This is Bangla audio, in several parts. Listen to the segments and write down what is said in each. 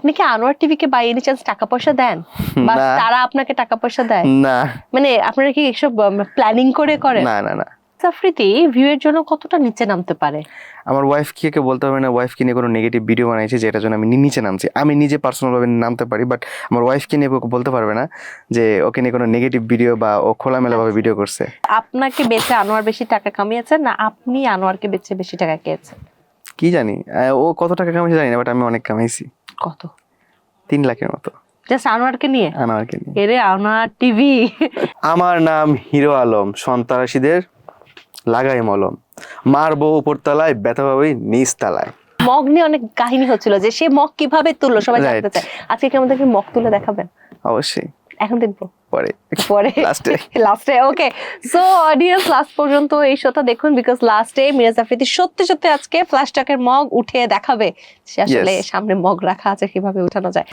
আপনি কি আনোয়ার টিভিকে বাই এনি চান্স টাকা পয়সা দেন, বা না। তারা আপনাকে টাকা পয়সা দেয়? না মানে আপনারা কি এসব প্ল্যানিং করে করেন? না না না। আফ্রিদি ভিউ এর জন্য কতটা নিচে নামতে পারে? আমার ওয়াইফ কে বলতে হবে না, ওয়াইফকে নিয়ে কোনো নেগেটিভ ভিডিও বানাইছে যেটার জন্য আমি নিচে নামছি। আমি নিজে পার্সোনাল ভাবে নামতে পারি, বাট আমার ওয়াইফকে নিয়ে বলতে পারবে না যে ওকে নিয়ে কোনো নেগেটিভ ভিডিও বা ও খোলামেলা ভাবে ভিডিও করছে। আপনাকে বেচে আনোয়ার বেশি টাকা কামিয়েছে না আপনি আনোয়ারকে বেচে বেশি টাকা খেয়েছেন? কি জানি ও কত টাকা কামাইছে জানি না, বাট আমি অনেক কামাইছি। কত? 3 লাখের মতো। জাস্ট আনোয়ারকে নিয়ে? আনোয়ারকে নিয়ে। এরে আনোয়ার টিভি। আমার নাম হিরো আলম, সন্ত্রাসীদের লাগাই মলম, মারবো উপর তলায়, ব্যথা পাবি নিচ তলায়। মগ নিয়ে অনেক কাহিনী হচ্ছিল যে সে মগ কিভাবে তুললো সবাই Right. জানতে চায়। আজকে কি আমাদেরকে মগ তুলে দেখাবেন? অবশ্যই এখন দেখবো পরে পরে লাস্টে। ওকে, সো অডিয়েন্স লাস্ট পর্যন্ত এই শোটা দেখুন, বিকজ লাস্টে মিরাজ আফ্রিদি সত্যি সত্যি আজকে ফ্ল্যাশ টকের মগ উঠে দেখাবে সে আসলে Yes. সামনে মগ রাখা আছে কিভাবে উঠানো যায়।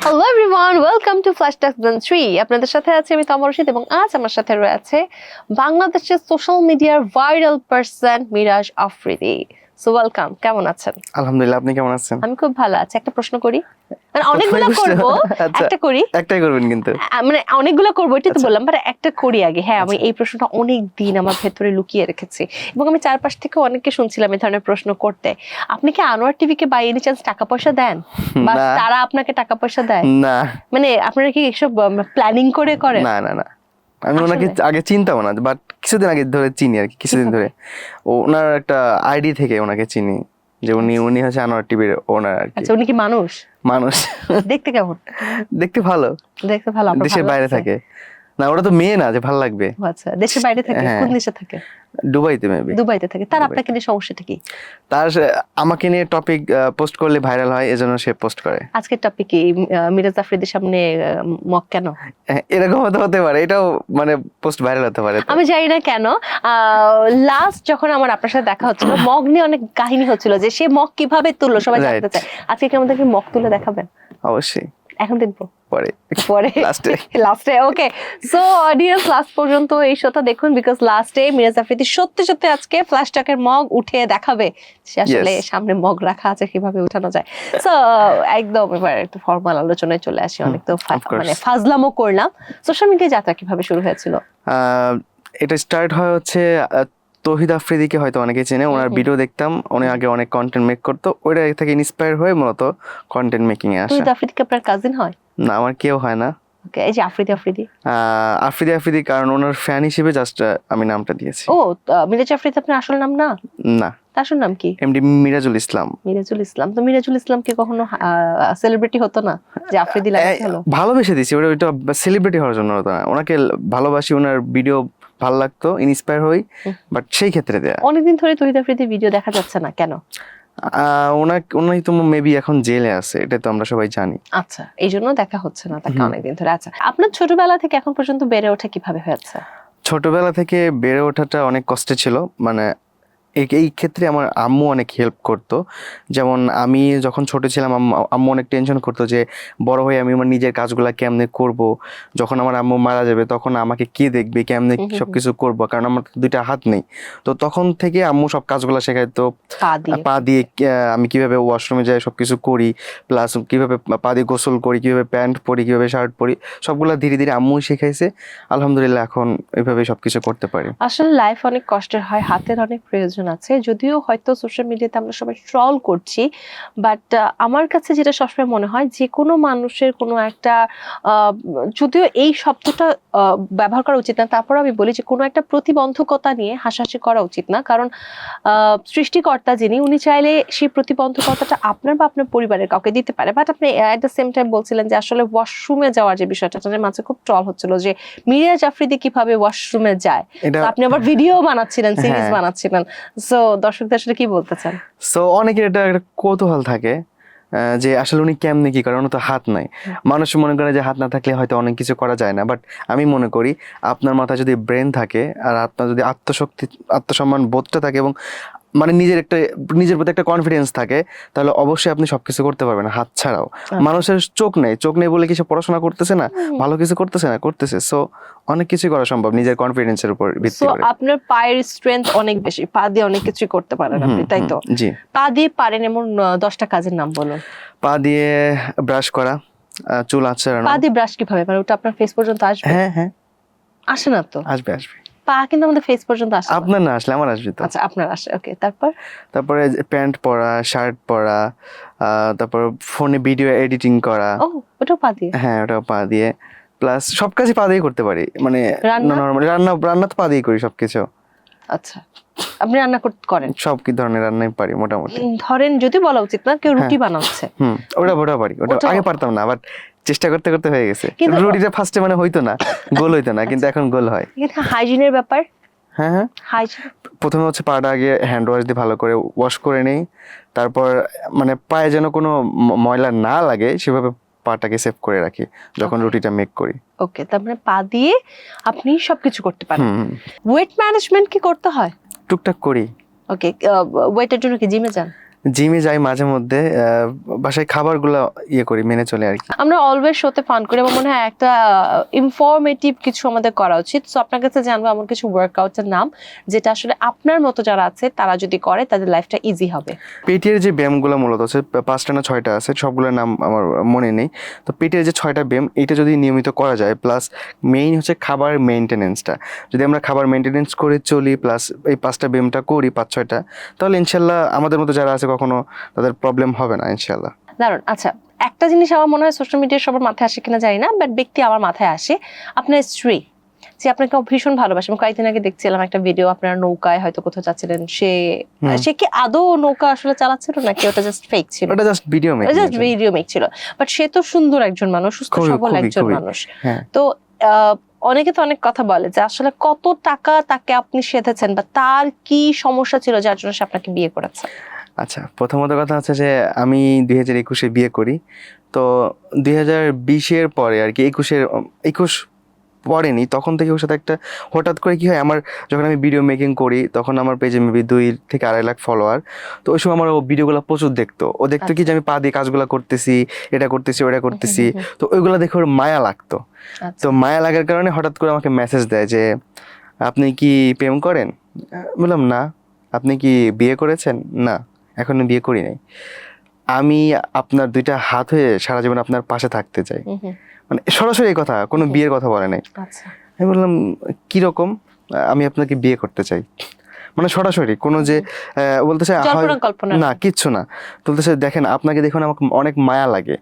Hello everyone, welcome to flash talk season 3। আপনাদের সাথে আছি আমি তমা রশিদ এবং আজ আমার সাথে রয়েছে বাংলাদেশের সোশ্যাল মিডিয়ার viral person Miraj Afridi. So welcome, কেমন আছেন? আলহামদুলিল্লাহ, আপনি কেমন আছেন? আমি খুব ভালো আছি। একটা প্রশ্ন করি, মানে অনেকগুলো করব, আচ্ছা, একটা করি। একটাই করবেন কিন্তু? মানে অনেকগুলো করবো এটাই তো আচ্ছা। বললাম, বাট একটা করি আগে। হ্যাঁ, আমি এই প্রশ্নটা অনেক দিন আমার ভেতরে লুকিয়ে রেখেছি এবং আমি চারপাশ থেকে অনেককে শুনছিলাম এই ধরনের প্রশ্ন করতে। আপনি কি আনোয়ার টিভিকে বাই এনি চান্স টাকা পয়সা দেন, বা না। তারা আপনাকে টাকা পয়সা দেয়? না মানে আপনারা কি এসব প্ল্যানিং করে করেন? না না না। আমি আসলে? ওনাকে আগে চিনতাম না, বাট কিছুদিন আগে ধরে চিনি আর কি, কিছুদিন ধরে ওনার একটা আইডি থেকে ওনাকে চিনি, যে উনি হচ্ছে আনোয়ার টিভির ওনার আর কি। আচ্ছা, উনি কি মানুষ? মানুষ। দেখতে কেমন? দেখতে ভালো। দেখতে ভালো? আপনার দেশের ভালো বাইরে লাগছে? থাকে না, ওরা তো মেয়ে না যে ভালো লাগবে। ও আচ্ছা, দেশের বাইরে থাকে? হ্যাঁ। কোন দেশে থাকে? দুবাইতে মেবি। দুবাইতে থাকে। তার দুবাই। আপনাকে নিয়ে সমস্যাটা কি? তার আমাকে নিয়ে টপিক পোস্ট করলে ভাইরাল হয়, এজন্য সে পোস্ট করে। আজকের টপিক কি মিরাজ আফ্রিদির সামনে মক কেন? এরকম হতে পারে, এটাও মানে পোস্ট ভাইরাল হতে পারে। আমি জানি না কেন। লাস্ট যখন আমার আপনার সাথে দেখা হচ্ছিল, মগ নিয়ে অনেক কাহিনী হচ্ছিল যে সে মগ কিভাবে তুললো সবাই Right. জানতে চায়। আজকে কি আমাদেরকে মগ তুলে দেখাবেন? অবশ্যই এখন দেখবো পরে পরে লাস্টে। ওকে, সো অডিয়েন্স লাস্ট পর্যন্ত এই শোটা দেখুন, বিকজ লাস্টে মিরাজ আফ্রিদি সত্যি সত্যি আজকে ফ্ল্যাশ টকের মগ উঠে দেখাবে সে আসলে Yes. সামনে মগ রাখা আছে কিভাবে উঠানো যায়। সো একদম এবার একটু ফর্মাল আলোচনায় চলে আসি। অনেক তো of course. মানে ফাজলামো করলাম। সোশ্যাল মিডিয়া যাত্রা কিভাবে শুরু হয়েছিল? এটা স্টার্ট হয় হচ্ছে তৌহিদ আফ্রিদিকে হয়তো অনেকে চেনে, ওনার ভিডিও দেখতাম, উনি আগে অনেক কন্টেন্ট মেক করতো, ওইটা থেকে ইন্সপায়ার হয়ে মূলত কন্টেন্ট মেকিং এ আসা। তুই আফ্রিদি কি আপনার কাজিন হয়? না, আমার কেউ হয় না। ওকে, এই যে আফ্রিদি আফ্রিদি কারণ ওনার ফ্যান হিসেবে জাস্ট আমি নামটা দিয়েছি। ও, মিরাজ আফ্রিদি আপনার আসল নাম না? না, তার আসল নাম কি? এমডি মিরাজুল ইসলাম। মিরাজুল ইসলাম। তো মিরাজুল ইসলাম কি কখনো সেলিব্রিটি হতো না যে আফ্রিদি লাগাতে হলো? ভালোবেসে দিছি, ওটা সেলিব্রিটি হওয়ার জন্য হতো না, ওনাকে ভালোবাসি, ওনার ভিডিও ভালো লাগতো, ইন্সপায়ার হই, বাট সেই ক্ষেত্রে দেয়া। অনেকদিন ধরে তৌহিদ আফ্রিদির ভিডিও দেখা যাচ্ছে না কেন? উনি তো মেবি এখন জেলে আছে, এটা তো আমরা সবাই জানি। আচ্ছা, এই জন্য দেখা হচ্ছে না তাকে অনেকদিন ধরে। আচ্ছা, আপনার ছোটবেলা থেকে এখন পর্যন্ত বেড়ে ওঠা কিভাবে হয়েছে? ছোটবেলা থেকে বেড়ে ওঠাটা অনেক কষ্টে ছিল, মানে এই ক্ষেত্রে আমার আম্মু অনেক হেল্প করতো। যেমন আমি যখন ছোট ছিলাম, আম্মু অনেক টেনশন করতো যে বড় হয়ে আমি আমার নিজের কাজগুলা কেমনে করব, যখন আমার আম্মু মারা যাবে তখন আমাকে কে দেখবে, কেমনে সবকিছু করব, কারণ আমার তো 2টা হাত নেই। তো তখন থেকে আম্মু সব কাজগুলা শেখাইতো, পা দিয়ে আমি কিভাবে ওয়াশরুমে যাই সবকিছু করি, প্লাস কিভাবে পা দিয়ে গোসল করি, কিভাবে প্যান্ট পরি, কিভাবে শার্ট পরি, সবগুলা ধীরে ধীরে আম্মু শিখাইছে। আলহামদুলিল্লাহ এখন এইভাবে সবকিছু করতে পারি। আসলে লাইফ অনেক কষ্টের হয়, হাতের অনেক প্রয়োজন আছে। যদিও হয়তো সোশ্যাল মিডিয়াতে আমরা সবাই ট্রল করছি, বাট আমার কাছে যেটা সবসময় মনে হয় যে কোনো মানুষের কোনো একটা যদিও এই শব্দটা ব্যবহার করা উচিত না, তারপর আমি বলি যে কোনো একটা প্রতিবন্ধকতা নিয়ে হাসাহাসি করা উচিত না, কারণ সৃষ্টিকর্তা যিনি, উনি চাইলে সেই প্রতিবন্ধকতাটা আপনার বা আপনার পরিবারের কাউকে দিতে পারে। বাট আপনি এট দ্য সেম টাইম বলছিলেন যে আসলে ওয়াশরুমে যাওয়ার যে বিষয়টা, তাদের মাঝে খুব ট্রল হচ্ছিল যে মিরাজ আফ্রিদি কিভাবে ওয়াশরুমে যায়, আপনি আবার ভিডিও বানাচ্ছিলেন, সিরিজ বানাচ্ছিলেন। সো দর্শকদের আসলে কি বলতে চান? সো অনেকের এটা একটা কৌতূহল থাকে যে আসলে উনি কেমনে কি করে, ওনার তো হাত নাই। মানুষ মনে করে যে হাত না থাকলে হয়তো অনেক কিছু করা যায় না, বাট আমি মনে করি আপনার মাথায় যদি ব্রেন থাকে আর আপনার যদি আত্মশক্তি, আত্মসম্মান বোধটা থাকে এবং মানে নিজের প্রতি একটা কনফিডেন্স থাকে, তাহলে অবশ্যই আপনি সবকিছু করতে পারবেন হাত ছাড়াও। মানুষের চোখ নেই বলে কি সে পড়াশোনা করতেছে না, ভালো কিছু করতেছে, সো অনেক কিছু করা সম্ভব নিজের কনফিডেন্সের উপর ভিত্তি সো করে। আপনার পায়ের স্ট্রেংথ অনেক বেশি, পা দিয়ে অনেক কিছু করতে পারেন আপনি, তাই তো? জি। পা দিয়ে পারেন এমন 10টা কাজের নাম বলুন। পা দিয়ে ব্রাশ করা, চুল আঁচড়ানো। পা দিয়ে ব্রাশ কিভাবে, মানে ওটা আপনার ফেস পর্যন্ত আসবে? হ্যাঁ আসে না তো? আসবে। পা কিন্তু আমাদের ফেস পর্যন্ত আসে না। আপনার না আসলে আমার আসবে তো। আচ্ছা, আপনার আসে, ওকে। তারপরে প্যান্ট পরা, শার্ট পরা, তারপর ফোনে ভিডিও এডিটিং করা। ও, ওটাও পা দিয়ে? হ্যাঁ, ওটাও পা দিয়ে। প্লাস সব কাজই পা দিয়ে করতে পারি, মানে রান্না? নরমালি রান্না তো পা দিয়ে করি সবকিছু। আচ্ছা, আপনি রান্না করেন? সব কি ধরনের রান্নাই পারি মোটামুটি। ধরেন, যদি বলা উচিত না, কেউ রুটি বানাচ্ছে। ওটা পারি, ওটা আগে পারতাম না, বাট চেষ্টা করতে করতে হয়ে গেছে। কিন্তু রুটিটা ফার্স্টে মানে হইতো না, গোল হইতো না, কিন্তু এখন গোল হয়। এখানে হাইজিনের ব্যাপার। হ্যাঁ, হাইজিন প্রথমে হচ্ছে পাটা আগে হ্যান্ড ওয়াশ দিয়ে ভালো করে ওয়াশ করে নেই, তারপর মানে পায়ে যেন কোনো ময়লা না লাগে সেভাবে পাটাকে সেভ করে রাখি যখন রুটিটা মেক করি। ওকে, তার মানে পা দিয়ে আপনি সবকিছু করতে পারেন। ওয়েট ম্যানেজমেন্ট কি করতে হয়? টুকটাক করি। ওকে, ওয়েটের জন্য কি জিমে যান? জিমে যাই মাঝে মধ্যে, বাসায় খাবারগুলো করি, মেনে চলে আর কি। আমরা অলওয়েজ শোতে ফান করি, আমার মনে হয় একটা ইনফরমেটিভ কিছু আমাদের করা উচিত। সো আপনার কাছে জানবো এমন কিছু ওয়ার্কআউটের নাম যেটা আসলে আপনার মতো যারা আছে তারা যদি করে তাদের লাইফটা ইজি হবে। পেটের যে ব্যায়ামগুলো মূলত আছে 5টা না 6টা আছে, সবগুলোর নাম আমার মনে নেই। তো পেটের যে 6টা ব্যায়াম, এটা যদি নিয়মিত করা যায়, প্লাস মেইন হচ্ছে খাবার মেনটেনেন্সটা, যদি আমরা খাবার মেনটেনেন্স করে চলি, প্লাস এই 5টা ব্যায়ামটা করি 5-6টা, তাহলে ইনশাল্লাহ আমাদের মতো যারা আছে কখনো তাদের প্রবলেম হবে না ইনশাল্লাহ। দারুণ। আচ্ছা, একটা জিনিস আমার মনে হয় সোশ্যাল মিডিয়ায় সবার মাথায় আসে কিনা জানি না, বাট ব্যক্তি আমার মাথায় আসে, আপনার স্ত্রী যে আপনাকে ভীষণ ভালোবাসে। আমি কয়েকদিন আগে দেখছিলাম একটা ভিডিও, আপনারা নৌকায় হয়তো কোথাও যাচ্ছিলেন, সে কি আদৌ নৌকা আসলে চালাচ্ছিল নাকি ওটা জাস্ট ফেক ছিল? ওটা জাস্ট ভিডিও মেক ছিল। বাট সে তো সুন্দর একজন মানুষ, সুস্থ সবল একজন মানুষ। তো অনেকে তো অনেক কথা বলে যে আসলে কত টাকা তাকে আপনি সেধেছেন, বা তার কি সমস্যা ছিল যার জন্য সে আপনাকে বিয়ে করেছে? আচ্ছা, প্রথমত কথা হচ্ছে যে আমি 2021-এ বিয়ে করি, তো 2020-এর পরে আর কি 21 পড়েনি, তখন থেকে ওর সাথে একটা হঠাৎ করে কি হয়, আমার যখন আমি ভিডিও মেকিং করি তখন আমার পেজে মেবি 2 থেকে 2.5 লাখ ফলোয়ার। তো ওই সময় আমার ও ভিডিওগুলো প্রচুর দেখতো, ও দেখতো কি যে আমি পা দিয়ে কাজগুলো করতেছি, এটা করতেছি ওটা করতেছি, তো ওইগুলো দেখে ওর মায়া লাগতো। তো মায়া লাগার কারণে হঠাৎ করে আমাকে মেসেজ দেয় যে আপনি কি প্রেম করেন? বললাম না। আপনি কি বিয়ে করেছেন? না, এখনো বিয়ে করি নাই। আমি আপনার 2টা হাত হয়ে সারা জীবন আপনার পাশে থাকতে চাই। মানে সরাসরি এই কথা, কোনো বিয়ের কথা বলে নাই। আমি বললাম কিরকম? আমি আপনাকে বিয়ে করতে চাই। মানে সরাসরি কোনো যে বলতেছে না, কিচ্ছু না। বলতেছে দেখেন, আপনাকে দেখুন আমাকে অনেক মায়া লাগে,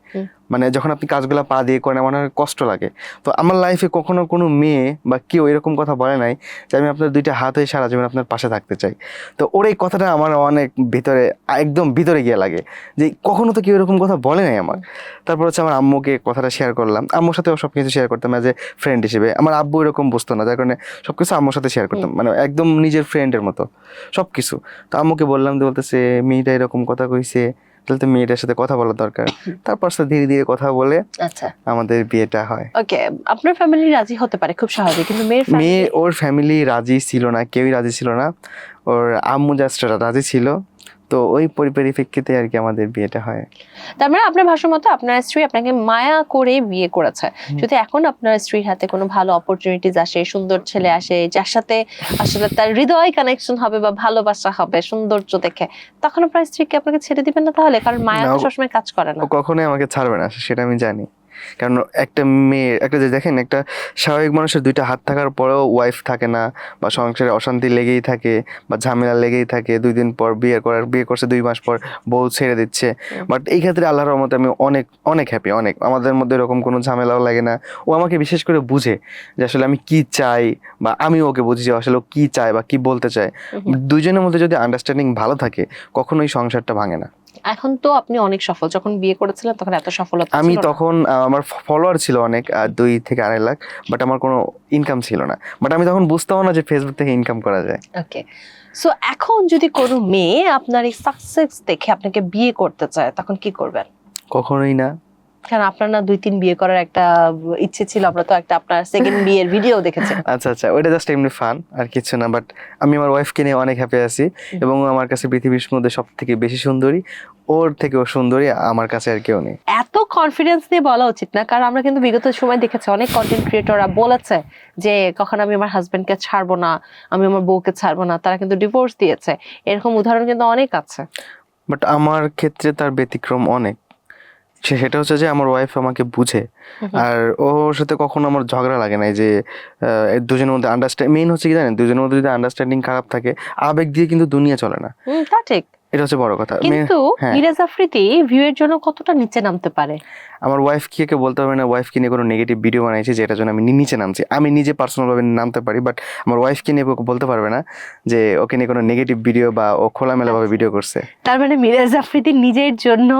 মানে যখন আপনি কাজগুলো পা দিয়ে করেন আমার অনেক কষ্ট লাগে। তো আমার লাইফে কখনো কোনো মেয়ে বা কেউ এরকম কথা বলে নাই যে আমি আপনার 2টা হাত হয়ে সারা জীবন আপনার পাশে থাকতে চাই। তো ওর এই কথাটা আমার অনেক ভিতরে, একদম ভিতরে গিয়ে লাগে যে কখনো তো কেউ এরকম কথা বলে নাই আমার। তারপর হচ্ছে আমার আম্মুকে কথাটা শেয়ার করলাম, আম্মুর সাথেও সব কিছু শেয়ার করতাম অ্যাজ এ ফ্রেন্ড হিসেবে। আমার আব্বু এরকম বুঝতো না, যার কারণে সব কিছু আম্মুর সাথে শেয়ার করতাম, মানে একদম নিজের ফ্রেন্ডের মতো সব কিছু। তো আম্মুকে বললাম, তো বলতেছে মেয়েটা এরকম কথা কইছে, তাহলে তো মেয়েটার সাথে কথা বলা দরকার। তারপর ধীরে ধীরে কথা বলে আমাদের বিয়েটা হয়। ওকে, আপনার ফ্যামিলি রাজি হতে পারে, খুব স্বাভাবিক, কিন্তু ওর ফ্যামিলি রাজি ছিল না, কেউই রাজি ছিল না। ওর আম্মু জাস্ট রাজি ছিল, তো ওই পরিপ্রেক্ষিতে আর কি আমাদের বিয়েটা হয়। তার মানে আপনার ভাষার মতো আপনার স্ত্রী আপনাকে মায়া করে বিয়ে করেছে। যদি এখন আপনার স্ত্রীর হাতে কোনো ভালো অপরচুনিটিজ আসে, সুন্দর ছেলে আসে যার সাথে আসলে তার হৃদয় কানেকশন হবে বা ভালোবাসা হবে সৌন্দর্য দেখে, তখন আপনার স্ত্রীকে আপনাকে ছেড়ে দিবেন না তাহলে? কারণ মায়া তো সবসময় কাজ করে না। ও কখনোই আমাকে ছাড়বে না, সেটা আমি জানি। কারণ একটা মেয়ের যে দেখেন, একটা স্বাভাবিক মানুষের 2টা হাত থাকার পরেও ওয়াইফ থাকে না, বা সংসারে অশান্তি লেগেই থাকে বা ঝামেলা লেগেই থাকে। 2 দিন পর বিয়ে করছে, 2 মাস পর বউ ছেড়ে দিচ্ছে। বাট এই ক্ষেত্রে আল্লাহর রহমতে আমি অনেক হ্যাপি, অনেক। আমাদের মধ্যে এরকম কোনো ঝামেলাও লাগে না। ও আমাকে বিশেষ করে বুঝে যে আসলে আমি কি চাই, বা আমি ওকে বুঝি যে আসলে ও কি চায় বা কি বলতে চায়। দুজনের মধ্যে যদি আন্ডারস্ট্যান্ডিং ভালো থাকে, কখনোই সংসারটা ভাঙে না। এখন তো আপনি অনেক সফল, যখন বিয়ে করেছিলেন তখন এত সফলতা আমি তখন আমার ফলোয়ার ছিল অনেক, 2 থেকে 2.5 লাখ, বাট আমার কোনো ইনকাম ছিল না। বাট আমি তখন বুঝতাম না যে ফেসবুক থেকে ইনকাম করা যায়। ওকে, সো এখন যদি কোনো মেয়ে আপনার এই সাকসেস দেখে আপনাকে বিয়ে করতে চায় তখন কি করবেন? কখনোই না। কারণ আপনার না 2-3 বিয়ে করার একটা ইচ্ছে ছিল, আমরা তো একটা আপনার সেকেন্ড বিয়ের ভিডিও দেখেছি। আচ্ছা আচ্ছা, ওইটা জাস্ট এমনি ফান আর কিছু না, বাট আমি আমার ওয়াইফকে নিয়ে অনেক হ্যাপি আছি এবং ও আমার কাছে পৃথিবীর মধ্যে সব থেকে বেশি সুন্দরী, ওর থেকেও সুন্দরী আমার কাছে আর কেউ নেই। এত কনফিডেন্স দিয়ে বলা উচিত না, কারণ আমরা কিন্তু বিগত সময় দেখেছি অনেক কন্টেন্ট ক্রিয়েটররা বলেছে যে কখনো আমি আমার হাজবেন্ডকে ছাড়বো না, আমি আমার বউকে ছাড়বো না, তারা কিন্তু ডিভোর্স দিয়েছে। এরকম উদাহরণ কিন্তু অনেক আছে। বাট আমার ক্ষেত্রে তার ব্যতিক্রম অনেক। সেটা হচ্ছে যে আমার ওয়াইফ আমাকে বুঝে, আর ওর সাথে কখনো আমার ঝগড়া লাগে নাই যে দুজনের মধ্যে মেইন হচ্ছে কি জানেন, দুজনের মধ্যে যদি আন্ডারস্ট্যান্ডিং খারাপ থাকে, আবেগ দিয়ে কিন্তু দুনিয়া চলে না। তা ঠিক, এটা হচ্ছে বড় কথা। কিন্তু হ্যাঁ, মিরাজ আফ্রিদি ভিউয়ের জন্য কতটা নিচে নামতে পারে? আমার ওয়াইফ কে বলতে হবে না ওয়াইফকে নিয়ে কোনো নেগেটিভ ভিডিও বানাইছি যেটার জন্য আমি নিচে নামছি। আমি নিজে পার্সোনাল ভাবে নামতে পারি, বাট আমার ওয়াইফকে নিয়ে বলতে পারবে না যে ওকে নিয়ে কোনো নেগেটিভ ভিডিও বা ও খোলামেলা ভাবে ভিডিও করছে। তার মানে মিরাজ আফ্রিদি নিজের জন্য,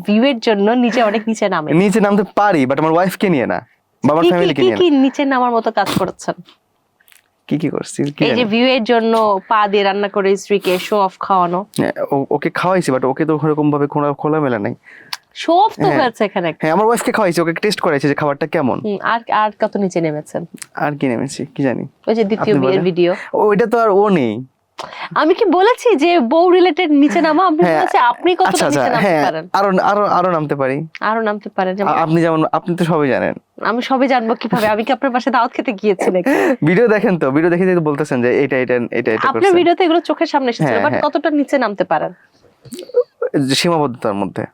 ভিউয়ের জন্য নিজে অনেক নিচে নামে। নিচে নামতে পারি, বাট আমার ওয়াইফকে নিয়ে না, বাবার ফ্যামিলিকে নিয়ে না। কি নিচে নামার মতো কাজ করেছেন? কি করছি এই যে ভিউয়ের জন্য পা দিয়ে রান্না করে স্ত্রীকে শো অফ খাওয়ানো। ওকে খাওয়াইছি, বাট ওকে তো ওরকম ভাবে খোলামেলা নাই। শো অফ তো হয়েছে এখানে। হ্যাঁ, আমার ওয়াইফকে খাওয়াইছি, ওকে টেস্ট করাইছি যে খাবারটা কেমন। আর আর কত নিচে নেমেছেন? আর কি নেমেছি কি জানি। ওই যে দ্বিতীয় বিয়ের ভিডিও, ওইটা তো আর ও নেই। আমি কি বলেছি যে বউ রিলেটেড নিচে নামা? আমি বলেছি আপনি কতটা নিচে নামতে পারেন। আরো আরো আরো নামতে পারি, আরো নামতে পারেন। আপনি যেমন, আপনি তো সবই জানেন। আমি সবই জানবো কিভাবে? আমি কি আপনার পাশে দাওয়াত খেতে গিয়েছি নাকি? ভিডিও দেখেন তো, ভিডিও দেখে তো বলতেছেন যে এটা এটা এটা এটা আপনার ভিডিওতে এগুলো চোখের সামনে এসেছিল, বাট হ্যাঁ। কতটা নিচে নামতে পারেন? সীমাবদ্ধতার মধ্যে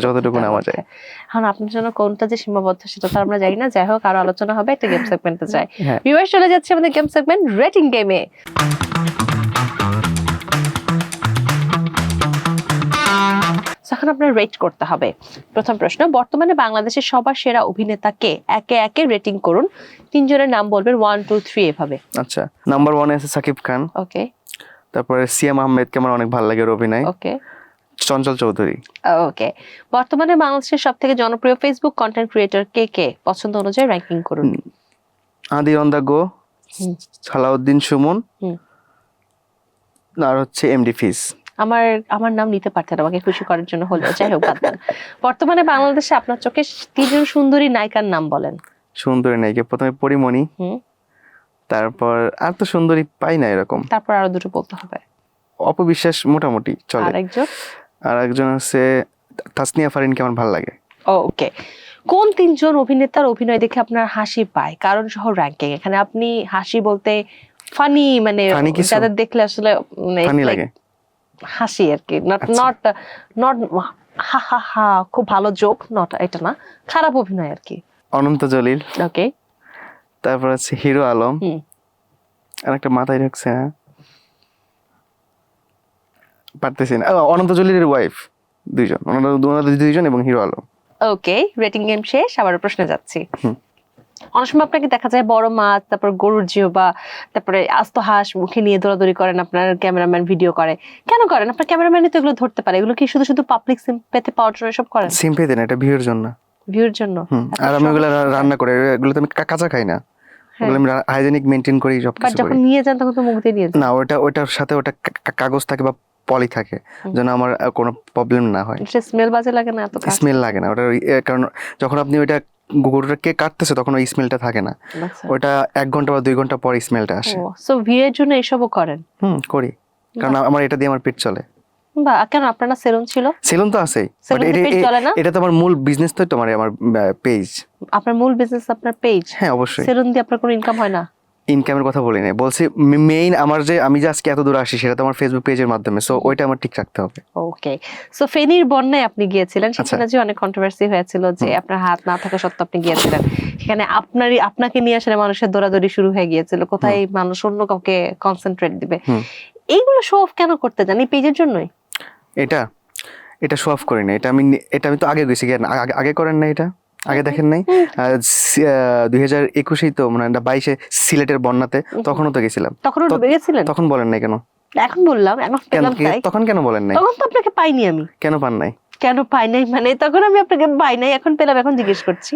যতটুকু নামা যায়। এখন আপনার জন্য কোনটা যে সীমাবদ্ধ সেটা তো আমরা জানি না। যাই হোক, আরো আলোচনা হবে, একটা গেম সেগমেন্টে যাই। হ্যাঁ। ভিউয়ার্স, চলে যাচ্ছে আমাদের গেম সেগমেন্ট রেটিং গেমে। এখন আপনার রেট করতে হবে। প্রথম প্রশ্ন, বর্তমানে বাংলাদেশের সবার সেরা অভিনেতাকে একে একে রেটিং করুন। 3 জনের নাম বলবেন, 1 2 3 এভাবে। আচ্ছা, নাম্বার 1 আছে সাকিব খান, ওকে তারপরে সিয়াম আহমেদকে আমার অনেক ভালো লাগে ওর অভিনয়, ওকে চঞ্চল চৌধুরী। ওকে। বর্তমানে বাংলাদেশের সব থেকে জনপ্রিয় ফেসবুক কন্টেন্ট ক্রিয়েটর কে? পছন্দ অনুযায়ী র্যাঙ্কিং করুন। আদি অন দা গো, সালাউদ্দিন সুমন, আর হচ্ছে এমডি ফিজ। আমার আমার নাম নিতে পারতেন আমাকে খুশি করার জন্য হলেও, যাই হোক বাদ দেন। বর্তমানে বাংলাদেশে আপনার চোখে 3 জন সুন্দরী নায়িকার নাম বলেন। সুন্দরী নায়িকা প্রথমে পরিমণি, তারপর আর তো সুন্দরী পাই না এরকম, তারপর আরো দুটো বলতে হবে। অপবিশ্বাস মোটামুটি চলে, আর একজন আছে তাসনিয়া ফারিনকে আমার ভালো লাগে। ওকে। কোন 3 জন অভিনেতার অভিনয় দেখে আপনার হাসি পায়? কারণ সহ র্যাঙ্কিং। এখানে আপনি হাসি বলতে ফানি, মানে যাদের দেখলে আসলে ফানি লাগে, হাসি আর কি, নট নট হা হা হা খুব ভালো জোক, নট এটা না, খারাপ অভিনয় আর কি। অনন্ত জলিল, ওকে। তারপর আছে হিরো আলম, আর একটা মাথায় ঢুকছে না, পারতেছি না, অনন্ত জলিলের ওয়াইফ, দুইজন এবং হিরো আলম। ওকে, রেটিং গেম শেষ, আবার প্রশ্নে যাচ্ছি। অনেক সময় আপনাকে দেখা যায় বড় মাছ, তারপর গরুর জিহ্বা, তারপরে আস্ত হাঁস মুখে নিয়ে দৌড়াদৌড়ি করেন, আপনার ক্যামেরাম্যান ভিডিও করে। কেন করেন? আপনার ক্যামেরাম্যানই তো এগুলো ধরতে পারে। এগুলো কি শুধু শুধু পাবলিক সিম্পেথি পাওয়ার জন্য সব করেন? সিম্পেথি না, এটা ভিউর জন্য। ভিউর জন্য? আর আমি এগুলো রান্না করে, এগুলো তো আমি কাঁচা খাই না, এগুলো আমি হাইজেনিক মেইনটেইন করি সব কিছু। যখন নিয়ে যান তখন তো মুখ দিয়ে নিয়ে যান। না, ওটার সাথে ওটা কাগজ থাকে বা পলি থাকে, যেন আমার কোনো প্রবলেম না হয়। স্মেল বাজে লাগে না? এত স্মেল লাগে না ওটা, কারণ যখন আপনি ওইটা গরুটাকে কাটতেছে তখন ওই স্মেলটা থাকে না, ওটা 1 ঘন্টা বা 2 ঘন্টা পর স্মেলটা আসে। সো ভিউয়ের জন্য এসবও করেন? করি, কারণ আমার এটা দিয়ে আমার পেট চলে। বা কেন আপনার না সেলুন ছিল? সেলুন তো আছেই, বাট এটা তো আমার মূল বিজনেস, তো আমার পেজ। আপনার মূল বিজনেস আপনার পেজ? হ্যাঁ অবশ্যই। সেলুন দিয়ে আপনার কোনো ইনকাম হয় না? ইনকামের কথা বলি না, বলছি মেইন আমার যে আমি যে আজকে এত দূর আসি সেটা তো আমার ফেসবুক পেজের মাধ্যমে, সো ওইটা আমার ঠিক রাখতে হবে। ওকে। সো ফেনীর বন্যায় আপনি গিয়েছিলেন, সেখানে যে অনেক কন্ট্রোভার্সি হয়েছিল যে আপনার হাত না থাকা সত্ত্বেও আপনি গিয়েছিলেন, সেখানে আপনাকে নিয়ে আসলে মানুষের দৌড়াদৌড়ি শুরু হয়ে গিয়েছিল, কোথায় মানুষ অন্য কাউকে কনসেন্ট্রেট দিবে। এইগুলো শো অফ কেন করতে জানি? পেজের জন্যই? এটা শো অফ করি না, এটা আমি তো আগে গেছি, আগে করেন না, এটা আগে দেখেন নাই? 2021 তো মানে 22 সিলেটের বন্যাতে, তখনও তো গেছিলাম। তখনও ডুবে গেছিলেন? তখন বলেন নাই কেন? এখন বললাম, এখন পেলাম তাই। তখন কেন বলেন নাই? তখন তো আপনাকে পাইনি আমি। কেন পান নাই? কেন পাই নাই মানে, তখন আমি আপনাকে পাই নাই, এখন পেলাম, এখন জিজ্ঞেস করছি।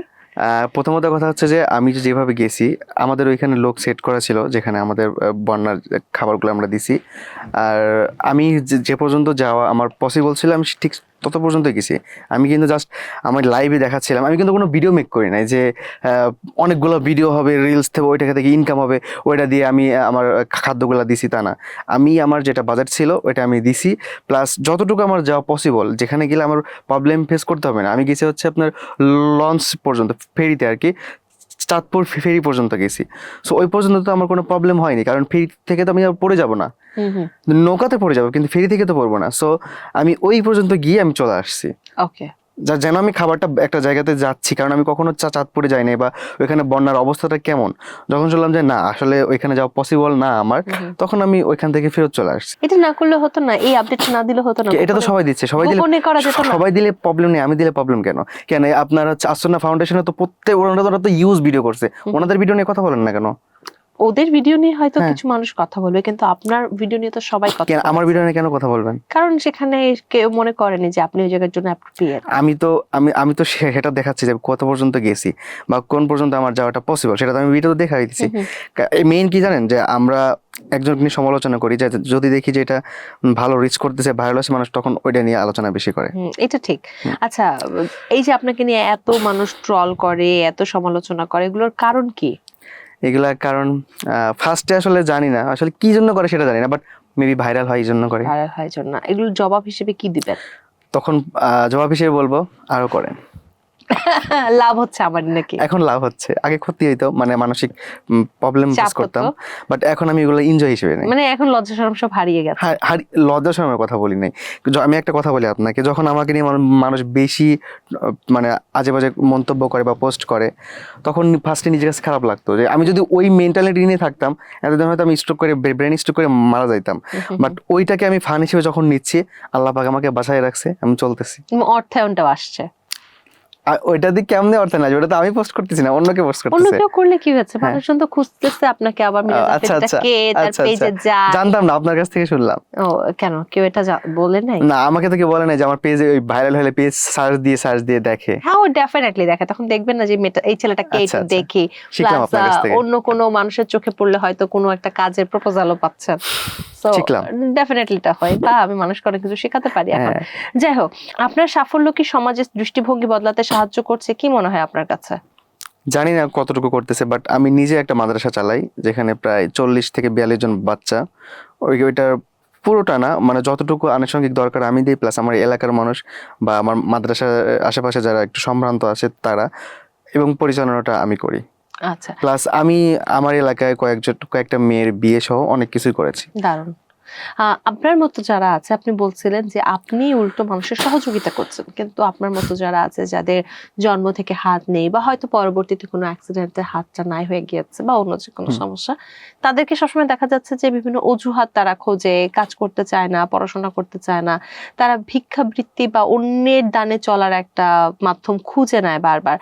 প্রথমত কথা হচ্ছে যে আমি যেভাবে গেছি, আমাদের ওইখানে লোক সেট করা ছিল যেখানে আমাদের বন্যার খাবারগুলো আমরা দিছি, আর আমি যে পর্যন্ত যাওয়া আমার পসিবল ছিল, আমি ঠিক তত পর্যন্ত গেছি। আমি কিন্তু জাস্ট আমার লাইভে দেখাচ্ছিলাম, আমি কিন্তু কোনো ভিডিও মেক করি নাই যে অনেকগুলো ভিডিও হবে, রিলস থেকে ওইটা থেকে ইনকাম হবে, ওইটা দিয়ে আমি আমার খাদ্যগুলো দিছি তা না। আমি আমার যেটা বাজেট ছিল ওইটা আমি দিছি, প্লাস যতটুকু আমার যাওয়া পসিবল, যেখানে গেলে আমার প্রবলেম ফেস করতে হবে না। আমি গেছি হচ্ছে আপনার লঞ্চ পর্যন্ত, ফেরিতে আর কি, চাঁদপুর ফেরি পর্যন্ত গেছি। সো ওই পর্যন্ত তো আমার কোনো প্রবলেম হয়নি, কারণ ফেরি থেকে তো আমি আর পড়ে যাব না, নৌকাতে পড়ে যাবো, কিন্তু ফেরি থেকে তো পড়বো না। সো আমি ওই পর্যন্ত গিয়ে আমি চলে আসছি। ওকে, যেন আমি খাবারটা একটা জায়গাতে যাচ্ছি, কারণ আমি কখনো চাঁদপুরে যাই নাই, বা ওইখানে বন্যার অবস্থাটা কেমন, যখন শুনলাম যে না আসলে ওইখানে যাওয়া পসিবল না আমার, তখন আমি ওইখান থেকে ফেরত চলে আসছি। এটা না করলে হতো না, এই আপডেট না দিলে হতো না? এটা তো সবাই দিচ্ছে, সবাই দিলে, গোপনে করা যেত না? সবাই দিলে প্রবলেম নেই, আমি দিলে প্রবলেম কেন? কেন আপনার হচ্ছে আসন্না ফাউন্ডেশনে তো প্রত্যেক ওনারা তো ইউজ ভিডিও করছে, ওনাদের ভিডিও নিয়ে কথা বলেন না কেন? ওদের ভিডিও নিয়ে হয়তো হ্যাঁ। কিছু মানুষ কথা বলবে, কিন্তু আপনার ভিডিও নিয়ে তো সবাই কথা কেন আমার বলছে। ভিডিও নিয়ে কেন কথা বলবেন? কারণ সেখানে কেউ মনে করেনি যে আপনি ওই জায়গার জন্য অ্যাপ্রোপ্রিয়েট। আমি তো সেটা দেখাচ্ছি যে কত পর্যন্ত গেছি বা কোন পর্যন্ত আমার যাওয়াটা পসিবল, সেটা তো আমি ভিডিওতে দেখাই দিচ্ছি। মেইন কি জানেন, যে আমরা একজনকে নিয়ে সমালোচনা করি, যে যদি দেখি যে এটা ভালো রিচ করতেছে, ভাইরাল হচ্ছে, মানুষ তখন ওইটা নিয়ে আলোচনা বেশি করে। এটা ঠিক। আচ্ছা, এই যে আপনাকে নিয়ে এত মানুষ ট্রল করে, এত সমালোচনা করে, এগুলোর কারণ কি? এগুলার কারণ ফার্স্টে আসলে জানি না আসলে কি জন্য করে, সেটা জানি না, বাট মেবি ভাইরাল হয় এই জন্য করে। ভাইরাল হয় জন্য। এগুলোর জবাব হিসেবে কি দিবেন? তখন জবাব হিসেবে বলবো আরো করেন। লাভ হচ্ছে আমার নাকি? এখন লাভ হচ্ছে, আগে ক্ষতি হইতো, মানে মানসিক প্রবলেম চাপ ফেস করতাম, হতো। বাট এখন আমি এগুলো এনজয় হিসেবে নেই। মানে এখন লজ্জা শরম সব হারিয়ে গেছে। লজ্জা শরমের কথা বলি নাই। আমি একটা কথা বলি আপনাকে, যখন আমাকে নিয়ে মানুষ বেশি মানে আজে বাজে মন্তব্য করে বা পোস্ট করে, তখন ফার্স্টে নিজের কাছে খারাপ লাগতো, যে আমি যদি ওই মেন্টালিটি নিয়ে থাকতাম, এতদিন হয়তো আমি স্ট্রোক করে, ব্রেন স্ট্রোক করে মারা যাইতাম। বাট ওইটাকে আমি ফান হিসেবে যখন নিচ্ছি, আল্লাহ পাক আমাকে বাঁচায় রাখছে, আমি চলতেছি। অর্থায়নটাও আসছে। আর ওইটা দিয়ে কেমনে অর্থ না, ওটা তো আমি পোস্ট করতেছি না, অন্যকে পোস্ট অন্য করতেছে। কেউ করলে কি হয়েছে? হ্যাঁ। মানুষজন তো খুঁজতেছে আপনাকে, আবার তার পেজে যায়। জানতাম না, আপনার কাছ থেকে শুনলাম। ও কেন, কেউ এটা বলে নাই? না, আমাকে তো কেউ বলে নাই যে আমার পেজে ওই ভাইরাল হলে পেজ সার্চ দিয়ে দেখে। হ্যাঁ, ও ডেফিনেটলি দেখে। তখন দেখবেন না যে এই ছেলেটাকে একটু দেখি, শিখলাম প্লাস আপনার কাছ থেকে। অন্য কোনো মানুষের চোখে পড়লে হয়তো কোনো একটা কাজের প্রপোজালও পাচ্ছেন। সো শিখলাম। ডেফিনেটলি এটা হয়, বা আমি মানুষকে অনেক কিছু শেখাতে পারি এখন। যাই হোক, আপনার সাফল্য কি সমাজের দৃষ্টিভঙ্গি বদলাতে সাহায্য করছে, কি মনে হয় আপনার কাছে? জানি না কতটুকু করতেছে, বাট আমি নিজে একটা মাদ্রাসা চালাই, যেখানে প্রায় 40 থেকে 42 জন বাচ্চা। ওইটার পুরোটা না, মানে যতটুকু আনুষঙ্গিক দরকার আমি দিই, প্লাস আমার এলাকার মানুষ বা আমার মাদ্রাসার আশেপাশে যারা একটু সম্ভ্রান্ত আছে তারা, এবং পরিচালনাটা আমি করি। আচ্ছা, প্লাস আমি আমার এলাকায় কয়েকটা মেয়ের বিয়ে সহ অনেক কিছুই করেছি। দারুণ। আপনার মতো যারা আছে, আপনি বলছিলেন যে আপনি উল্টো মানুষের সহযোগিতা করছেন, কিন্তু আপনার মতো যারা আছে, যাদের জন্ম থেকে হাত নেই, বা হয়তো পরবর্তীতে কোনো অ্যাক্সিডেন্টে হাতটা নাই হয়ে গিয়েছে, বা অন্য যে কোনো সমস্যা, তাদেরকে সবসময় দেখা যাচ্ছে যে বিভিন্ন অজুহাত তারা খোঁজে, কাজ করতে চায় না, পড়াশোনা করতে চায় না, তারা ভিক্ষাবৃত্তি বা অন্যের দানে চলার একটা মাধ্যম খুঁজে নেয় বারবার।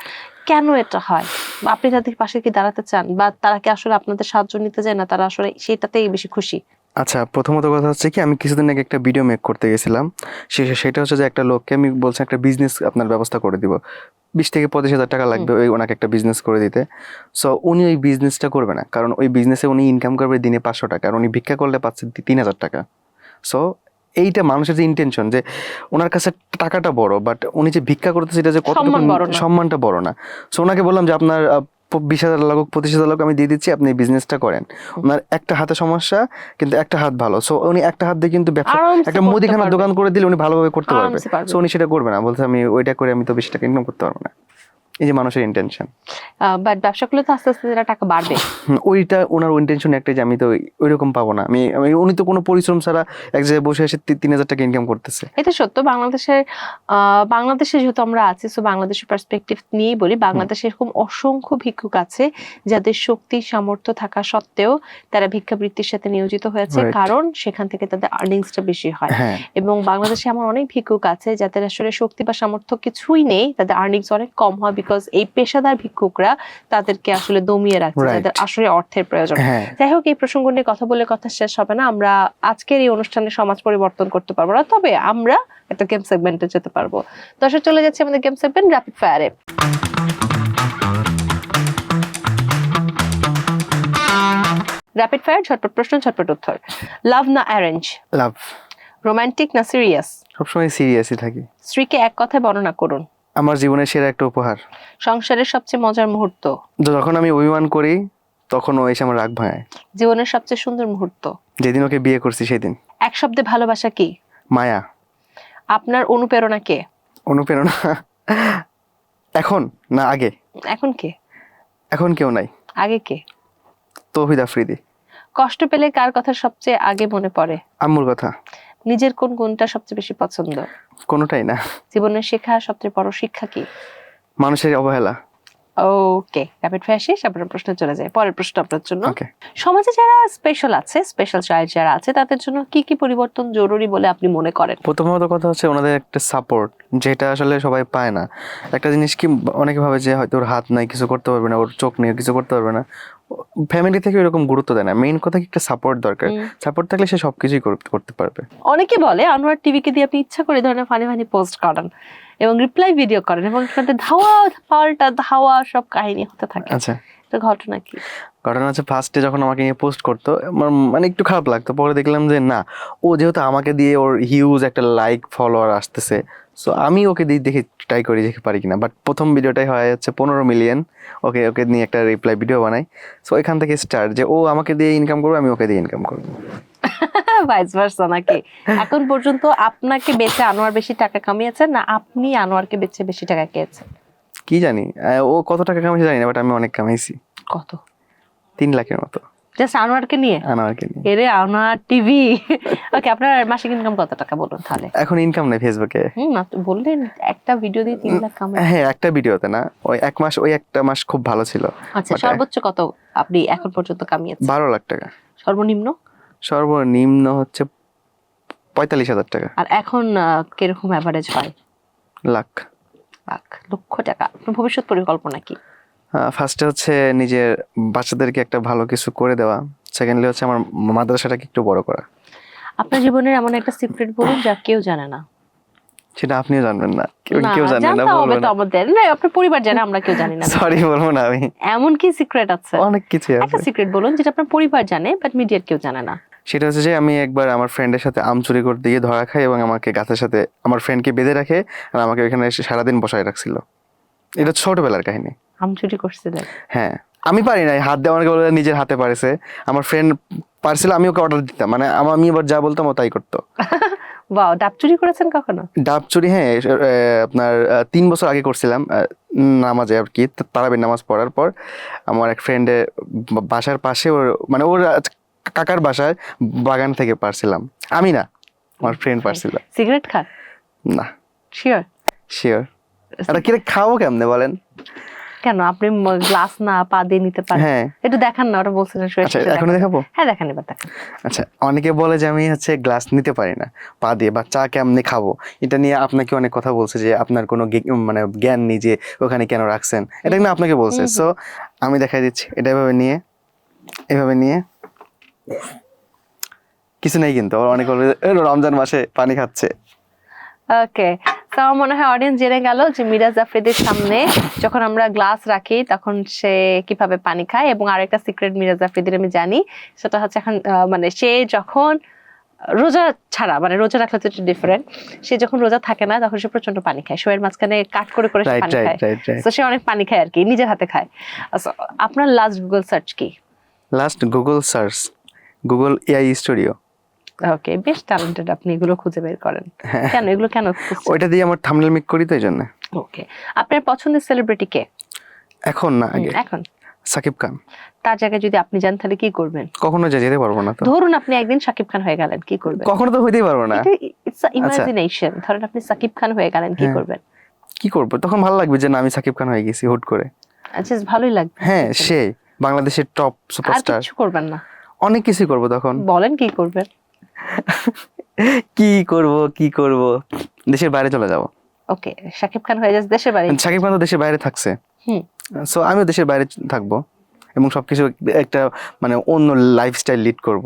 কেন এটা হয়? আপনি তাদের পাশে কি দাঁড়াতে চান, বা তারা কি আসলে আপনাদের সাহায্য নিতে চায় না, তারা আসলে সেটাতেই বেশি খুশি? আচ্ছা, প্রথমত কথা হচ্ছে কি, আমি কিছুদিন আগে একটা ভিডিও মেক করতে গেছিলাম, সেটা হচ্ছে যে একটা লোককে আমি বলছি একটা বিজনেস আপনার ব্যবস্থা করে দিব, 20 থেকে 25 হাজার টাকা লাগবে ওই ওনাকে একটা বিজনেস করে দিতে। সো উনি ওই বিজনেসটা করবে না, কারণ ওই বিজনেসে উনি ইনকাম করবে দিনে 500 টাকা, আর উনি ভিক্ষা করলে পাচ্ছে 3000 টাকা। সো এইটা মানুষের যে ইন্টেনশন, যে ওনার কাছে টাকাটা বড়, বাট উনি যে ভিক্ষা করতেছে এটা যে কতটুকু সম্মানটা বড় না। সো ওনাকে বললাম যে আপনার 20,000 লাগুক 25,000 লাগুক আমি দিয়ে দিচ্ছি, আপনি এই বিজনেসটা করেন। ওনার একটা হাতে সমস্যা, কিন্তু একটা হাত ভালো। সো উনি একটা হাত দিয়ে কিন্তু ব্যবসা, একটা মুদিখানার দোকান করে দিলে উনি ভালোভাবে করতে পারবে। সো উনি সেটা করবে না, বলছে আমি ওইটা করে আমি তো 20 টাকা ইনকাম করতে পারবো না। এই যে মানুষের ইন্টেনশন। বাট ব্যবসা করলে তো আস্তে আস্তে টাকা বাড়বে। ওইটা ওনার ইন্টেনশন একটাই, যে আমি তো ওইরকম পাবো না। উনি তো কোনো পরিশ্রম ছাড়া এক জায়গায় বসে এসে 3,000 টাকা ইনকাম করতেছে। এটা সত্য। বাংলাদেশে যেহেতু আমরা আছি, সো বাংলাদেশের পার্সপেক্টিভ নিয়েই বলি, বাংলাদেশে এরকম অসংখ্য ভিক্ষুক আছে যাদের শক্তি সামর্থ্য থাকা সত্ত্বেও তারা ভিক্ষাবৃত্তির সাথে নিয়োজিত হয়েছে, কারণ সেখান থেকে তাদের আর্নিংসটা বেশি হয়। এবং বাংলাদেশে এমন অনেক ভিক্ষুক আছে যাদের আসলে শক্তি বা সামর্থ্য কিছুই নেই, তাদের আর্নিংস অনেক কম হয়, বিকজ এই পেশাদার ভিক্ষুকরা তাদেরকে আসলে দমিয়ে রাখছে, তাদের আসলে অর্থের প্রয়োজন। যাই হোক, এই প্রসঙ্গ নিয়ে কথা বলে কথা শেষ হবে না। আমরা আজকের এই অনুষ্ঠানে সমাজ পরিবর্তন করতে পারবো না, তবে আমরা একটা গেম সেগমেন্টে যেতে পারবো। দর্শক, চলে যাচ্ছে আমাদের গেম সেগমেন্ট র্যাপিড ফায়ারে। র্যাপিড ফায়ার, ঝটপট প্রশ্ন ঝটপট উত্তর। লাভ না অ্যারেঞ্জ? লাভ। রোমান্টিক না সিরিয়াস? সবসময় সিরিয়াসই থাকি। স্ত্রীকে এক কথায় বর্ণনা করুন। আমার জীবনের সেরা একটা উপহার। সংসারের সবচেয়ে মজার মুহূর্ত? যখন আমি অভিমান করি তখন ও এসে আমার রাগ ভাঙায়। জীবনের সবচেয়ে সুন্দর মুহূর্ত? যেদিন ওকে বিয়ে করছি সেদিন। এক শব্দে ভালোবাসা কি? মায়া। আপনার অনুপ্রেরণা কে? অনুপ্রেরণা এখন না আগে? এখন কে? এখন কেউ নাই। আগে কে? তৌহিদ আফ্রিদি। কষ্ট পেলে কার কথা সবচেয়ে আগে মনে পড়ে? আম্মুর কথা। নিজের কোন গুণটা সবচেয়ে বেশি পছন্দ? কোনোটাই না। জীবনের শেখা সবচেয়ে বড় শিক্ষা কি? মানুষের অবহেলা। ওকে, র্যাপিড ফায়ার শেষ, আপনার প্রশ্ন চলে যায়। পরের প্রশ্ন আপনার জন্য। ওকে। সমাজে যারা স্পেশাল আছে, স্পেশাল চাইল্ড যারা আছে, তাদের জন্য কি কি পরিবর্তন জরুরি বলে আপনি মনে করেন? প্রথমত কথা হচ্ছে ওনাদের একটা সাপোর্ট, যেটা আসলে সবাই পায় না। একটা জিনিস কি, অনেকে ভাবে যে হয়তো ওর হাত নাই, কিছু করতে পারবে না, ওর চোখ নেই, কিছু করতে পারবে না। ফ্যামিলি থেকে এরকম গুরুত্ব দেয় না। মেইন কথা কি, একটা সাপোর্ট দরকার। সাপোর্ট থাকলে সে সবকিছুই করতে পারবে। অনেকে বলে আনোয়ার টিভিকে দিয়ে আপনি ইচ্ছা করে ধরনের ফানি ফানি পোস্ট করেন এবং রিপ্লাই ভিডিও করেন এবং সেটাতে ধাওয়া পাল্টা ধাওয়া সব কাহিনী হতে থাকে। আচ্ছা, এটা ঘটনা কি? ঘটনা হচ্ছে ফার্স্টে যখন আমাকে নিয়ে পোস্ট করতো আমার মানে একটু খারাপ লাগতো। পরে দেখলাম যে না, ও যেহেতু আমাকে দিয়ে ওর হিউজ একটা লাইক ফলোয়ার আসতেছে, সো আমি ওকে দিয়ে দেখে ট্রাই করি দেখে পারি কিনা। বাট প্রথম ভিডিওটাই হয় হচ্ছে 15 মিলিয়ন। ওকে নিয়ে একটা রিপ্লাই ভিডিও বানাই। সো এখান থেকে স্টার্ট, যে ও আমাকে দিয়ে ইনকাম করবে, আমি ওকে দিয়ে ইনকাম করবো। ভাইস ভার্সা নাকি? এখন পর্যন্ত আপনাকে বেচে আনোয়ার বেশি টাকা কামিয়েছেন না আপনি আনোয়ারকে বেচে বেশি টাকা খেয়েছেন? কি জানি ও কত টাকা কামাইছে জানি না, বাট আমি অনেক কামাইছি। কত? 3 লাখের মতো। জাস্ট আনোয়ারকে নিয়ে? আনোয়ারকে নিয়ে। এরে আনোয়ার টিভি। ওকে, আপনার মাসিক ইনকাম কত টাকা বলুন তাহলে? এখন ইনকাম নেই ফেসবুকে। আপনি বললেন একটা ভিডিও দিয়ে 3 লাখ কামাই। হ্যাঁ, একটা ভিডিওতে না, ওই একটা মাস খুব ভালো ছিল। আচ্ছা, সর্বোচ্চ কত আপনি এখন পর্যন্ত কামিয়েছেন? 12 লাখ টাকা। সর্বনিম্ন? সর্বনিম্ন হচ্ছে 45,000 টাকা। আর এখন কিরকম অ্যাভারেজ হয়? লাখ লক্ষ টাকা। আপনার ভবিষ্যৎ পরিকল্পনা কি? ফার্স্টে হচ্ছে নিজের বাচ্চাদেরকে একটা ভালো কিছু করে দেওয়া। সেকেন্ডলি হচ্ছে আমার মাদ্রাসাটাকে একটু বড় করা। আপনার জীবনের এমন একটা সিক্রেট বলুন যা কেউ জানে না। সেটা আপনিও জানবেন না, কেউ না, জানে না, জানতে হবে বলবো তো না। আমাদের। না, আপনার পরিবার জানে, আমরা কেউ জানি না। সরি, বলবো না আমি। এমন কি সিক্রেট আছে? অনেক কিছু একটা আছে। সিক্রেট বলুন যেটা আপনার পরিবার জানে বাট মিডিয়ার কেউ জানে না। সেটা হচ্ছে যে আমি একবার আমার ফ্রেন্ডের সাথে আম চুরি করতে গিয়ে ধরা খাই এবং আমাকে গাছের সাথে আমার ফ্রেন্ডকে বেঁধে রাখে আর আমাকে ওইখানে এসে সারাদিন বসায় রাখছিল। এটা ছোটবেলার কাহিনী। আম চুরি করছিলেন? হ্যাঁ, আমি পারি নাই, হাত দিয়ে আমাকে বলে নিজের হাতে পারেছে। আমার ফ্রেন্ড পারছিল, আমি ওকে অর্ডার দিতাম, মানে আমি এবার যা বলতাম ও তাই করতো। ওয়াও, ডাব চুরি করেছেন কখনো? ডাব চুরি, হ্যাঁ, আপনার 3 বছর আগে করছিলাম নামাজে আর কি। তারাবির নামাজ পড়ার পর আমার এক ফ্রেন্ডের বাসার পাশে মানে ওর কাকার বাসায় বাগান থেকে পারছিলাম। আমি না, আমার ফ্রেন্ড পারছিল। সিগারেট খান? না। শিওর? এটা কি খাবো কেমনে বলেন? কেন, আপনি গ্লাস না পা দিয়ে নিতে পারেন? হ্যাঁ। একটু দেখান না, ওরা বলছিলেন। আচ্ছা, এখন দেখাবো? হ্যাঁ, দেখান, এবার দেখান। আচ্ছা, অনেকে বলে যে আমি হচ্ছে গ্লাস নিতে পারি না পা দিয়ে, বা চা কেমনে খাবো। এটা নিয়ে আপনাকে অনেক কথা বলছে যে আপনার কোনো মানে জ্ঞান নেই যে ওখানে কেন রাখছেন, এটা কিন্তু আপনাকে বলছে। সো আমি দেখাই দিচ্ছি, এটা এভাবে নিয়ে কিছু নেই, কিন্তু অনেক রমজান মাসে পানি খাচ্ছে। ওকে, তো আমার মনে হয় অডিয়েন্স জেনে গেল যে মিরাজ আফ্রিদির সামনে যখন আমরা গ্লাস রাখি তখন সে কিভাবে পানি খায়। এবং আরেকটা সিক্রেট মিরাজ আফ্রিদির আমি জানি, সেটা হচ্ছে এখন মানে সে যখন রোজা ছাড়া, মানে রোজা রাখলে তো একটু ডিফারেন্ট, সে যখন রোজা থাকে না তখন সে প্রচন্ড পানি খায়। শোয়ের মাঝখানে কাট করে করে সে পানি খায়। তো সে অনেক পানি খায় আর কি, নিজের হাতে খায়। আপনার লাস্ট গুগল সার্চ কি? Last Google search Google AI studio. Okay, বেশ ট্যালেন্টেড আপনি, এগুলো খুঁজে বের করেন। কেন এগুলো কেন? ওইটা দিয়ে আমার থাম্বনেল মেক করি তো, এই জন্য। ওকে, আপনার পছন্দের সেলিব্রিটি কে? এখন না, আগে। এখন সাকিব খান। তার জায়গায় যদি আপনি যান তাহলে কি করবেন? কখনো যেতে পারবো না। তো ধরুন আপনি একদিন সাকিব খান হয়ে গেলেন, কি করবেন? কখনো তো হইতেই পারবো না। It's imagination. ধরেন আপনি সাকিব খান হয়ে গেলেন, কি করবেন? কি করবো, তখন ভালো লাগবে যে না আমি সাকিব খান হয়ে গেছি হুট করে। আচ্ছা, ভালোই লাগবে। হ্যাঁ, সেই বাংলাদেশের টপ সুপারস্টার। আর কিছু করবেন না? অনেক কিছুই করবো তখন। বলেন কি করবেন? কি করব, দেশের বাইরে চলে যাব। ওকে, সাকিব খান হয়ে যাচ্ছে দেশের বাইরে। সাকিব খান তো দেশের বাইরে থাকছে, সো আমিও দেশের বাইরে থাকবো এবং সবকিছু একটা মানে অন্য লাইফস্টাইল লিড করব,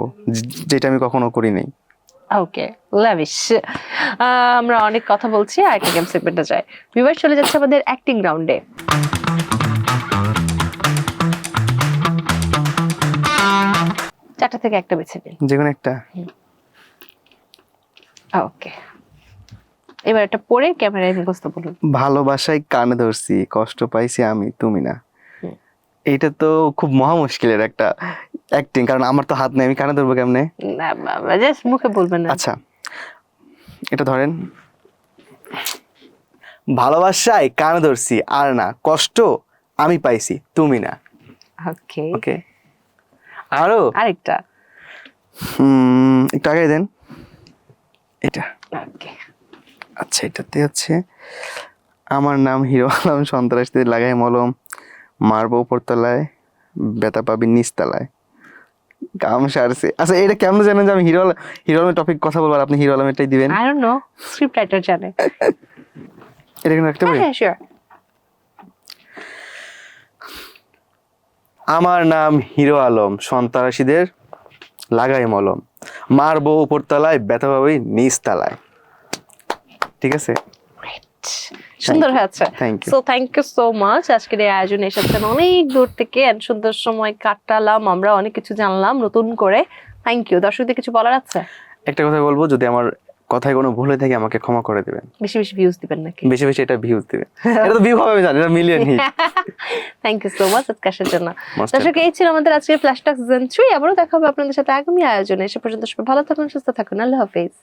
যেটা আমি কখনো করি নাই। ওকে, লাভিশ। আমরা অনেক কথা বলছি, আরেকটা গেম সেগমেন্টে যাই। ভিউয়ার্স, চলে যাচ্ছে আমাদের অ্যাক্টিং রাউন্ডে। 4টা থেকে একটা বেছে নিন। যেকোনো একটা। ওকে, এবার এটা পড়ে ক্যামেরায় মুখস্থ বলুন। ভালোবাসায় কানে ধরছি, কষ্ট পাইছি আমি, তুমি না। হুম। এইটা তো খুব মহা মুশকিলের একটা অ্যাক্টিং, কারণ আমার তো হাত নেই, আমি কানে ধরবো কেমনে? জাস্ট মুখে বলবেন না। আচ্ছা, এটা ধরেন, ভালোবাসায় কানে ধরছি আর না, কষ্ট আমি পাইছি, তুমি না। ওকে, ওকে, আরো আরেকটা। একটু আগে দেন এটা। ওকে, আচ্ছা, এটাতে হচ্ছে, আমার নাম হিরো আলম, সন্ত্রাসীদের লাগাই মলম, মারবো উপরতলায়, বেতা পাবি নিচতলায়, কাম সারছে। আচ্ছা, এটা কেমন জানেন যে আমি হিরো আলমের টপিক কথা বলবো আর আপনি হিরো আলমেরটাই দিবেন? I don't know, script writer জানে। এটা কেন রাখতে পারি? হ্যাঁ শিওর। আমার নাম হিরো আলম, সন্ত্রাসীদের লাগাই মলম, মারবো উপরতলায়, বেতা পাবি নিচতলায়। ঠিক আছে, সুন্দর হয়েছে। Thank you. So thank you so much. আজকের এই আয়োজনে এসেছেন অনেক দূর থেকে, and সুন্দর সময় কাটালাম, আমরা অনেক কিছু জানলাম নতুন করে। Thank you. দর্শকদের কিছু বলার আছে? একটা কথা বলবো, যদি আমার কথায় কোনো ভুল হয়ে থাকে আমাকে ক্ষমা করে দিবেন। বেশি বেশি ভিউজ দিবেন নাকি? বেশি বেশি এটা ভিউজ দিবেন। এটা তো ভিউ হবে আমি জানি, এটা million hit. Thank you so much আজকে আসার জন্য। Most দর্শক, এই ছিল আমাদের আজকের ফ্ল্যাশটক সিজন 3। আবারও দেখা হবে আপনাদের সাথে আগামী আয়োজনে। সে পর্যন্ত সবাই ভালো থাকুন, সুস্থ থাকুন। আল্লাহ হাফেজ।